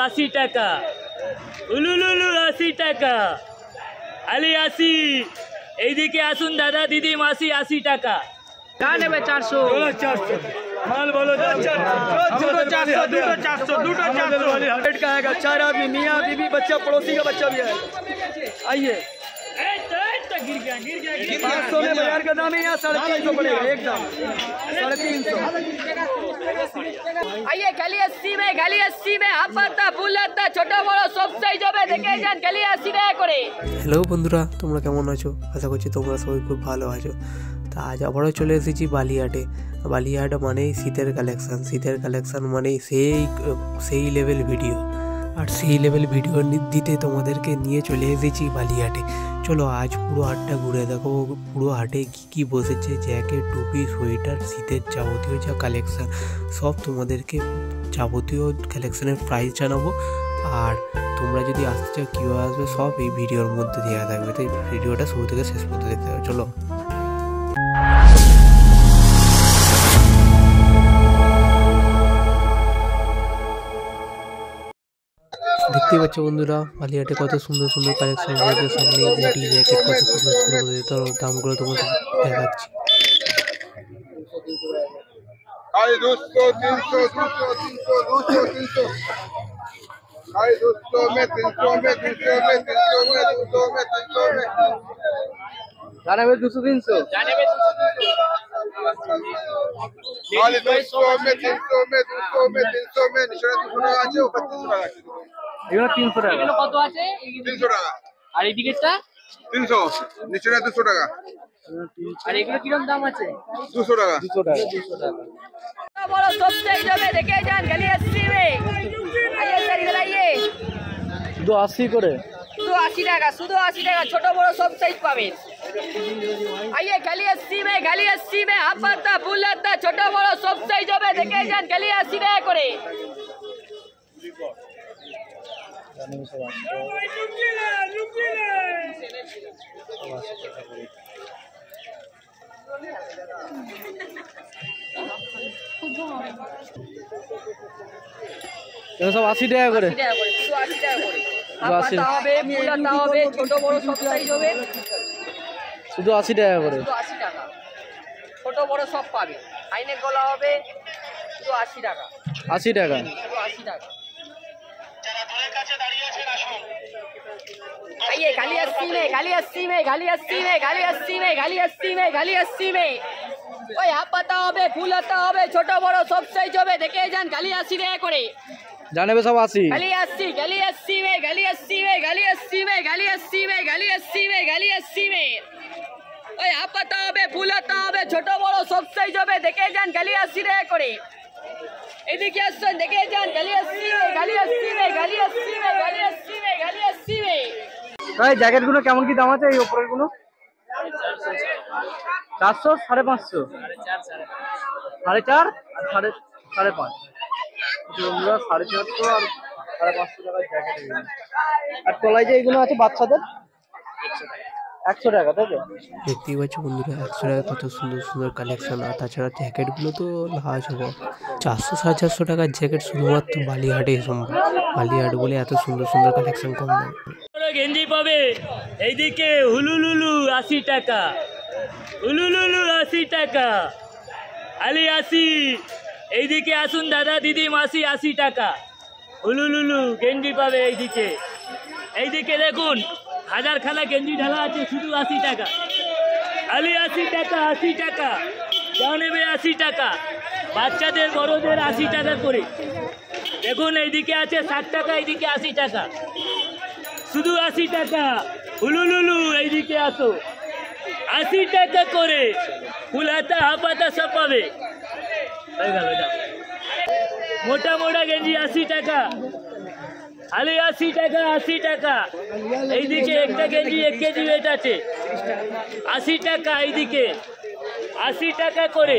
80 টাকা, উলুলুলু 80 টাকা, আলি 80। এইদিকে আসুন দাদা দিদি মাসি 80 টাকা। क्या নেবে 400 माल बोलो 400 रेट का आएगा। 4 आदमी, मियाँ बीबी बच्चा, पड़ोसी का बच्चा भी है। आइए 500 में बाजार का दाम है, यहाँ 350 पड़ेगा एकदम 350। आइए गली 80 में, गली 80 में हाফাতা ফুলাতা ছোট বড় সব সাইজ হবে, দেখে যান গলি 80 টাকা করে। হ্যালো বন্ধুরা, তোমরা কেমন আছো? আশা করছি তোমরা সবাই খুব ভালো আছো। তা আজ আবারও চলে এসেছি বালিহাটে। বালিহাট মানেই শীতের কালেকশান, শীতের কালেকশান মানেই সেই লেভেল ভিডিও। আর সেই লেভেল ভিডিও দিতে তোমাদেরকে নিয়ে চলে এসেছি বালিহাটে। চলো আজ পুরো হাটটা ঘুরে দেখো, পুরো হাটে কী বসেছে, জ্যাকেট, টুপি, সোয়েটার, শীতের যাবতীয় যা কালেকশান সব তোমাদেরকে যাবতীয় কালেকশানের প্রাইস জানাবো। আর তোমরা যদি আসতে চাও কীভাবে আসবে সব এই ভিডিওর মধ্যে দেওয়া থাকবে, তাই ভিডিওটা শুরু থেকে শেষ পর্যন্ত দেখতে হবে। চলো দেখতে পাচ্ছ বন্ধুরা, বালিহাটে কত সুন্দর সুন্দর কালেকশন রয়েছে। সামনে বুটি, জ্যাকেট কত সুন্দর সুন্দর রয়েছে, তার দামগুলো তোমাদের দেখাচ্ছি। जाने में 200 300 खाली 200 में 300 में 200 में 300 में নিচে 200 টাকা আছে, ও 25 টাকা আছে। এগুলো 300 টাকা। এগুলো কত আছে? 300 টাকা। আর এই দিকেরটা 300, নিচেটা 200 টাকা। আর এগুলো কিরকম দাম আছে? 200 টাকা। 200 টাকা। বড় সব সাইজ হবে, দেখে যান গলি 80 में। आइए सर इधर आइए। 280 করে। শুধু 80 টাকা, শুধু 80 টাকা, ছোট বড় সব সাইজ পাবেন। आइए गली 80 में, गली 80 में হাফাতা ফুলাতা ছোট বড় সব সাইজ হবে, দেখে যান গলি 80 টাকা করে। এটা সব 80 টাকা করে। 80 টাকা করে, শুধু 80 টাকা করে। হাফাতা হবে, ফুলাতা হবে, ছোট বড় সব সাইজ হবে, শুধু 80 টাকা করে। শুধু 80 টাকা, ছোট বড় সব পাবে। আইনে গলা হবে, শুধু 80 টাকা। 80 টাকা। শুধু 80 টাকা। आइए गली 80 में, गली 80 में, गली 80 में, गली 80 में, गली 80 में, गली 80 में। ওই হাফাতা হবে, ফুলাতা হবে, ছোট বড় সব সাইজ হবে, দেখে যান গলি 80 টাকা করে। জানে সব 80। गली 80, गली 80 में, गली 80 में, गली 80 में, गली 80 में, गली 80 में, गली 80 में। ওই হাফাতা হবে, ফুলাতা হবে, ছোট বড় সব সাইজ হবে, দেখে যান গলি 80 টাকা করে। এদিকে আসুন, দেখে যান গলি 80 में, गली 80 में, गली 80 में, गली 80 में, गली 80 में। ভাই জ্যাকেট গুলো কেমন কি দাম আছে? এই উপরের গুলো 400 550 4.5 আর 5.5 বন্ধুরা 450 আর 550 টাকার জ্যাকেট। আর তলায় যে এগুলো আছে বাচ্চাদের 100 টাকা, তাই তো? দেখতেই পাচ্ছ বন্ধুরা 100 টাকা কত সুন্দর সুন্দর কালেকশন। আর তাছাড়া জ্যাকেটগুলো তো লাজবাব। 400-450 টাকার জ্যাকেট শুধুমাত্র বালিহাটে সম্ভব। বালিহাট বলে এত সুন্দর সুন্দর কালেকশন কম দাম। গেঞ্জি পাবে এইদিকে হুলুলুলু 80 টাকা, হুলুলুলু 80 টাকা, আলি 80। এইদিকে আসুন দাদা দিদি মাসি 80 টাকা, হুলুলুলু গেঞ্জি পাবে এইদিকে। এইদিকে দেখুন হাজারখানা গেঞ্জি ঢালা আছে, শুধু 80 টাকা, আলি 80 টাকা, 80 টাকা, যা নেবে 80 টাকা, বাচ্চাদের বড়দের 80 টাকা করে। দেখুন এইদিকে আছে 60 টাকা, এইদিকে 80 টাকা, শুধু 80 টাকা, হুলুলুলু এইদিকে আসো 80 টাকা করে, ফুলাতা হাফাতা সব পাবে। মোটা মোটা গেঞ্জি 80 টাকা, আলি 80 টাকা, 80 টাকা। এইদিকে একটা গেঞ্জি 1 কেজি ওয়েট আছে, 80 টাকা, এইদিকে 80 টাকা করে,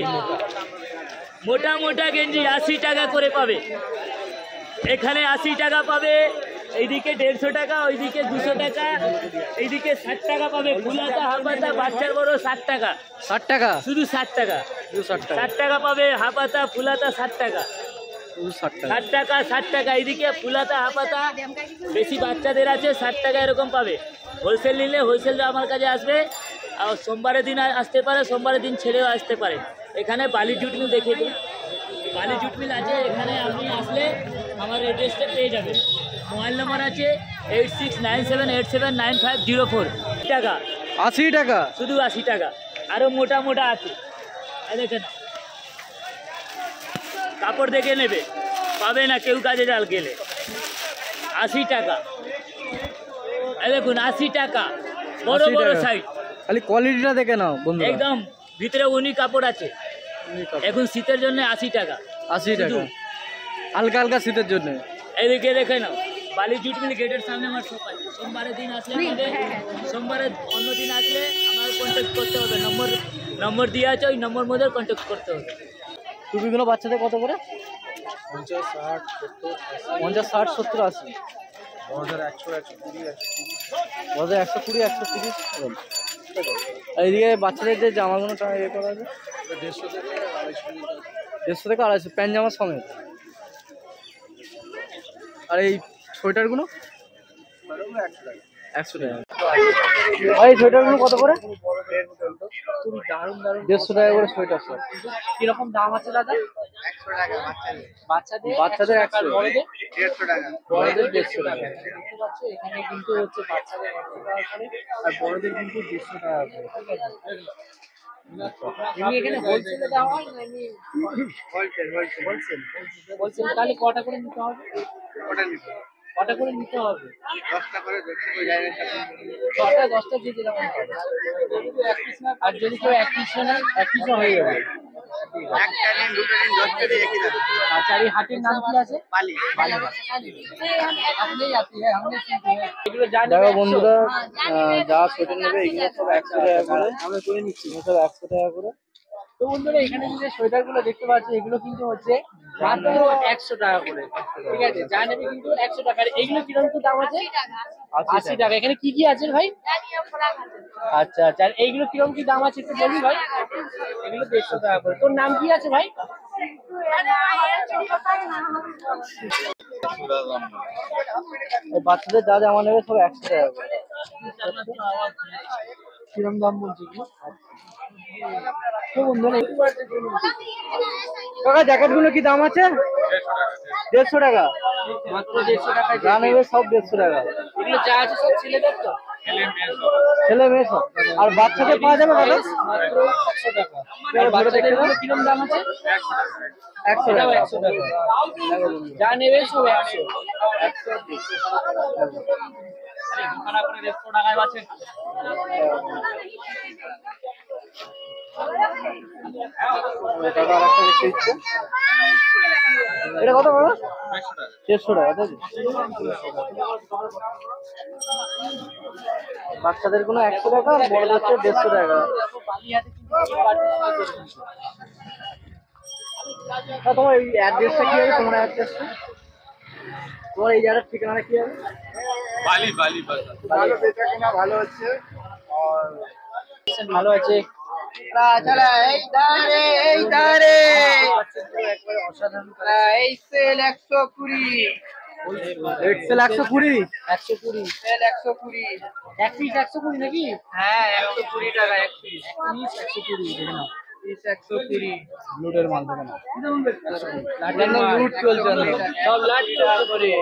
মোটা মোটা গেঞ্জি 80 টাকা করে পাবে। এখানে 80 টাকা পাবে, এইদিকে 150 টাকা, ওইদিকে 200 টাকা, এইদিকে 60 টাকা পাবে। ফুলাতা হাফাতা বাচ্চার বড় 60 টাকা। 60 টাকা, শুধু 60 টাকা, 60 টাকা। 60 টাকা পাবে, হাফাতা ফুলাতা 60 টাকা। 60 টাকা। 60 টাকা 60 টাকা। এইদিকে ফুলাতা হাফাতা বেশি বাচ্চাদের আছে 60 টাকা এরকম পাবে। হোলসেল নিলে হোলসেল আমার কাছে আসবে। আর সোমবারের দিন আসতে পারে, সোমবারের দিন ছেড়েও আসতে পারে। এখানে বালি জুট মিল দেখিয়ে দিন, বালি জুট মিল আছে। এখানে আপনি আসলে আমার অ্যাড্রেসটা পেয়ে যাবেন। মোবাইল নম্বর আছে 8697879504 টাকা, 80 টাকা শুধু 80 টাকা। আরও মোটা মোটা আছে, এই দেখেন কাপড় দেখে নেবে, পাবে না কেউ কাজে জাল গেলে। 80 টাকা, এই দেখুন 80 টাকা, বড় 80 বড় টাকা। সাইজ, খালি কোয়ালিটিটা দেখে নাও বন্ধুরা। একদম ভিতরে উনি কাপড় আছে। এখন শীতের জন্য 80 টাকা, 80 টাকা শুধু। হালকা হালকা শীতের জন্য। এইদিকে দেখে নাও, বালি জুট মিল গেটের সামনে আমার শপ আছে। সোমবারের দিন আসলে আমাদের, সোমবারের অন্য দিন আসলে আমার কন্ট্যাক্ট করতে হবে। নম্বর দিয়ে আছে, ওই নম্বর মধ্যে কন্ট্যাক্ট করতে হবে। টুপিগুলো বাচ্চাদের কত করে? 50, 60, 70, 80। 120, 130 এরকম। আর এইদিকে বাচ্চাদের যে জামাগুলো ইয়ে করা আছে 150 থেকে 250 প্যান্ট জামার সমেত। আর এই সোয়েটারগুলো 100 টাকা। আর এই সোয়েটারগুলো কত করে? 150 টাকা করে সোয়েটার সব। কিরকম দাম আছে দাদা? বাচ্চাদের বাচ্চাদের 100, বড়দের 150 টাকা, বড়দের 150 টাকা। দেখতে পাচ্ছ এখানে কিন্তু হচ্ছে বাচ্চাদের 100 টাকা করে আর বড়দের কিন্তু 150 টাকা করে। ঠিক আছে, এমনি এখানে হোলসেলে দেওয়া হয় না? এমনি হোলসেল তাহলে কটা করে নিতে হবে? কটা করে নিতে হবে? 10টা করে ছটা 10টা দিয়ে দিলাম। আর যদি কেউ এক পিস নেয়, এক পিসও হয়ে যাবে। আচ্ছা, আর এই হাটের নাম কি আছে? বালি। এগুলো যা নেবে দেখো 100? বন্ধুরা, যা সোয়েটার নেবে এগুলো সব 100 টাকা করে। আমরা করে নিচ্ছি সব 100 টাকা করে। তো বন্ধুরা এখানে যে সোয়েটার গুলো দেখতে পাচ্ছি এগুলো কিন্তু হচ্ছে মাত্র 100 টাকা করে। ঠিক আছে, যা নেবে কিন্তু 100 টাকা। আর এগুলো কিরকম কি দাম আছে? 80 টাকা। এখানে কি কি আছে ভাই? আচ্ছা আচ্ছা, আর এইগুলো কিরকম কি দাম আছে একটু বলবি ভাই? এগুলো 150 টাকা করে। তোর নাম কি আছে ভাই? এই বাচ্চাদের যা জামা নেবে সব 100 টাকা করে। কিরকম দাম বলছি কি? তো বন্ধুরা কাকা জ্যাকেট গুলো কি দাম আছে? 150 টাকা মাত্র 150 টাকায় যা নেবে সব 150 টাকা। এগুলো যা আছে সব ছেলেদের তো? ছেলে মেয়ে সব। আর বাচ্চাদের পাওয়া যাবে দাদা? মাত্র 100 টাকা। আর বাচ্চাদের গুলো কিরকম দাম আছে? 100 এটাও টাকা। 100 টাকা। যা নেবে সব 100। দাদা আরেকটা দেখতে ইচ্ছে। এটা কত বড়? 150 টাকা তাই তো? বাচ্চাদের কোনো 100 টাকা আর বড়দের 150 টাকা। তোমার এই অ্যাড্রেসটা কি হবে? তোমার অ্যাড্রেসটা, তোমার এই জায়গার ঠিকানাটা কি হবে? বালি ভালো বেচা কেনা ভালো হচ্ছে আর ভালো আছে। একবারে অসাধারণ। এই সেল 120, এক্সেল 120, 120 সেল 120, এক পিস 120 নাকি? হ্যাঁ 120 টাকা এক পিস। 120 দেখে নাও, পিস 120। লুটের মাল দেবে না। লাটের লুট চলছে না, সব লাট চলছে করে।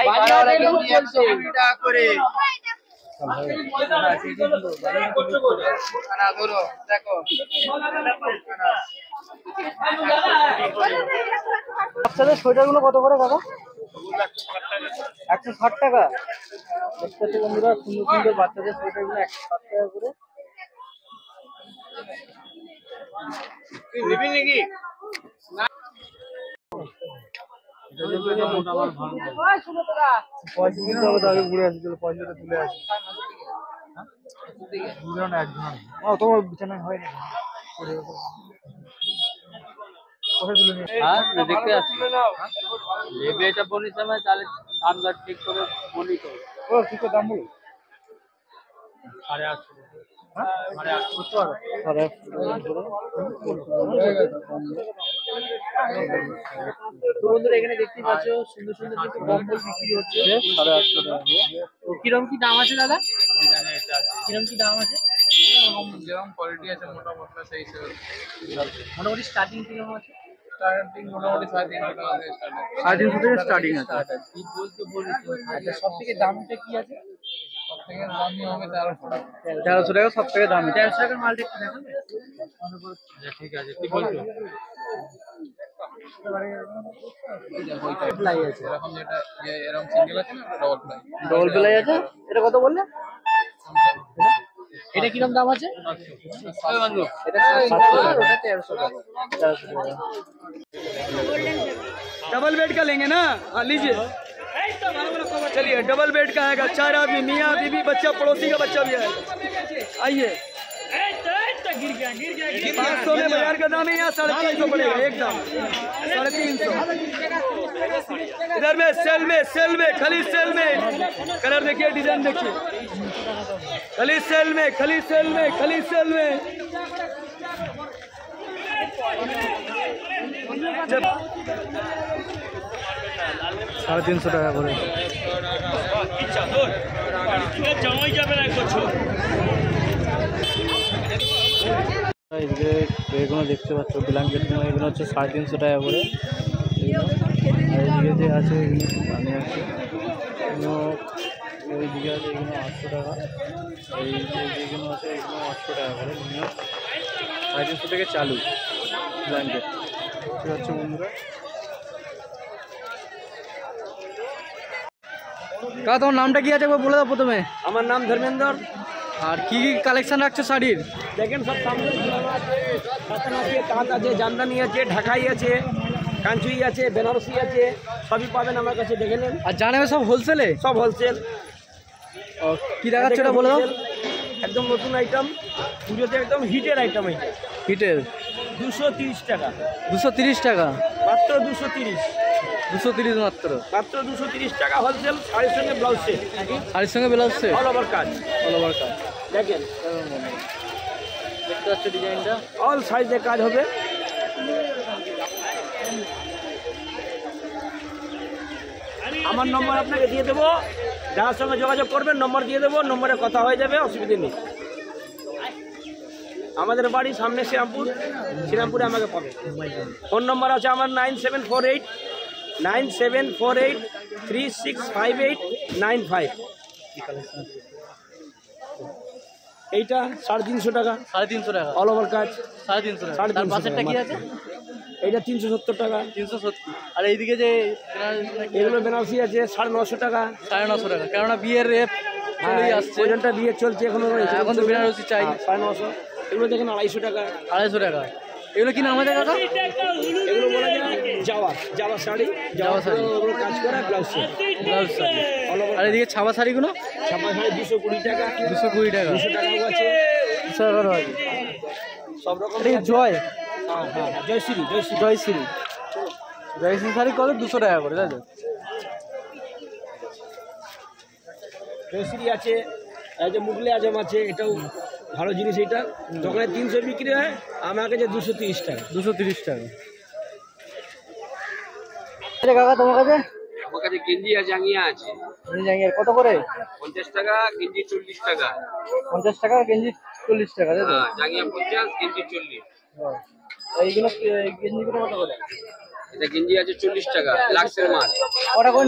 বাজারে লুট চলছে 120 টাকা করে। বাচ্চাদের সোয়েটার গুলো কত করে দাদা? 160 টাকা। দেখতে পাচ্ছি বন্ধুরা, সুন্দর সুন্দর বাচ্চাদের সোয়েটার গুলো 160 টাকা করে। পয়সা দিতে হবে তো, আগে ঘুরে আসি। চলো পয়সাটা তুলে আসি। দুজন একজন। ও তোমার বিছানায় হয় না? হ্যাঁ দেখতে আসছি। নেবে এটা বনিস সময় তাহলে দাম দর ঠিক করে বলি তো। ও কি করে দাম বলো? 850 হ্যাঁ 850 টাকা। তো বন্ধুরা এখানে দেখতে পাচ্ছ সুন্দর সুন্দর কিছু কম্বল বিক্রি হচ্ছে 850 টাকা। তো কিরকম কি দাম আছে দাদা? কিরকম কি দাম আছে? যেরকম কোয়ালিটি আছে মোটামুটি সেই হিসেবে মোটামুটি স্টার্টিং কিরকম আছে? স্টার্টিং মোটামুটি 350 টাকা থেকে স্টার্ট। 350 থেকে স্টার্টিং আছে। আচ্ছা সব থেকে দামটা কি আছে? সব থেকে দামি হবে 1300 টাকা। 1300 টাকা সব থেকে দামি। 1300 টাকার মালটা একটু দেখাবে? ঠিক আছে কি বলছো? দেখো এটা প্লাই আছে। এরকম যেটা এরকম সিঙ্গেল আছে না ডবল প্লাই। ডবল প্লাই আছে। এটা কত বললে? এটা কিরকম দাম আছে? এটা 700 টাকা, ওটা 1300 টাকা। 1300 টাকা। डबल बेड का लेंगे ना? हाँ लीजिए। चलिए डबल बेड का आएगा, 4 आदमी, मियाँ बीबी बच्चा, पड़ोसी का बच्चा भी आएगा। आइए 500 में बाजार का दाम है, यहाँ 350 पड़ेगा एकदम 350। इधर में सेल में खाली सेल में कलर देखिए, डिजाइन देखिए, खाली सेल में 350 টাকা করে। এগুলো দেখতে পাচ্ছ ব্ল্যাঙ্কেট, এগুলো হচ্ছে 350 টাকা করে। আর এইদিকে যে আছে এগুলো দামি আছে, এগুলো ওইদিকে আছে, এগুলো 800 টাকা। এই যেগুলো আছে এগুলো 800 টাকা করে মিনিমাম। 350 থেকে চালু ব্ল্যাঙ্কেট ঠিক আছে বন্ধুরা। কাকা তোমার নামটা কি আছে একবার বলে দাও প্রথমে। আমার নাম ধর্মেন্দ্র। আর কি কি কালেকশন রাখছো শাড়ির? দেখেন সব সামনে ঝুলানো আছে, কাতান আছে, তাঁত আছে, জামদানি আছে, ঢাকাই আছে, কাঞ্চুই আছে, বেনারসি আছে, সবই পাবেন আমার কাছে, দেখে নেন। আর জানাবে সব হোলসেলে? সব হোলসেল। কি দেখাচ্ছ এটা বলে দাও। একদম নতুন আইটেম, পুজোতে একদম হিটের আইটেম এটা। হিটের 230 টাকা, 230 টাকা মাত্র 230, 230 মাত্র। মাত্র 230 টাকা হোলসেল। শাড়ির সঙ্গে ব্লাউজ সেট, শাড়ির সঙ্গে ব্লাউজ সেট, অল ওভার কাজ। অল ওভার কাজ দেখেন দেখতে পাচ্ছ ডিজাইনটা, অল সাইজে কাজ হবে। আমার নম্বর আপনাকে দিয়ে দেবো, যার সঙ্গে যোগাযোগ করবেন নম্বর দিয়ে দেবো, নম্বরে কথা হয়ে যাবে, অসুবিধে নেই। আমাদের বাড়ি সামনে শ্রীরামপুরে আমাকে পাবে। ফোন নম্বর আছে আমার 9748365895। এইটা 350 টাকা, 350 টাকা অল ওভার কাজ। 350 টাকা। 350 তার পাশেরটা কি টাকা আছে? এইটা 370 টাকা। 370। আর এইদিকে যে এগুলো বেনারসি আছে 950 টাকা। 950 টাকা, কেননা বিয়ের রেপ চলেই আসছে, ওজনটা বিয়ে চলছে এখনো, এখন তো বেনারসি চাই। 950। এগুলো দেখেন 250 টাকা। 250 টাকা। এগুলো কি নাম আছে কাকা? এগুলো বলা যায় জাওয়া শাড়ি, জাওয়া শাড়ি। ওগুলো কাজ করা, ব্লাউজ সেট, ব্লাউজ শাড়ি। আর এদিকে ছাপা শাড়িগুলো? ছাপা শাড়ি 220 টাকা, 220 টাকা, 200 টাকাও আছে, 200 টাকারও আছে। সব রকম। জয় জয়শ্রী শাড়ি কত? 200 টাকা করে, তাই তো? জয়শ্রী আছে, এই যে মুগলে আজম আছে, এটাও ভালো জিনিস। এটা দোকানে 300 বিক্রি হয়, আমার কাছে 230 টাকা। 230 টাকা। কাকা তোমার কাছে? আমার কাছে গেঞ্জি আর জাঙ্গিয়া আছে। জাঙ্গিয়ার কত করে? 50 টাকা, গেঞ্জি 40 টাকা। 50 টাকা, গেঞ্জি 40 টাকা, তাই তো? হ্যাঁ, জাঙ্গিয়া 50, গেঞ্জি 40। এইগুলো গেঞ্জিগুলো কত করে? এটা গেঞ্জি আছে 40 টাকা, লাক্সের মাল। কটা করে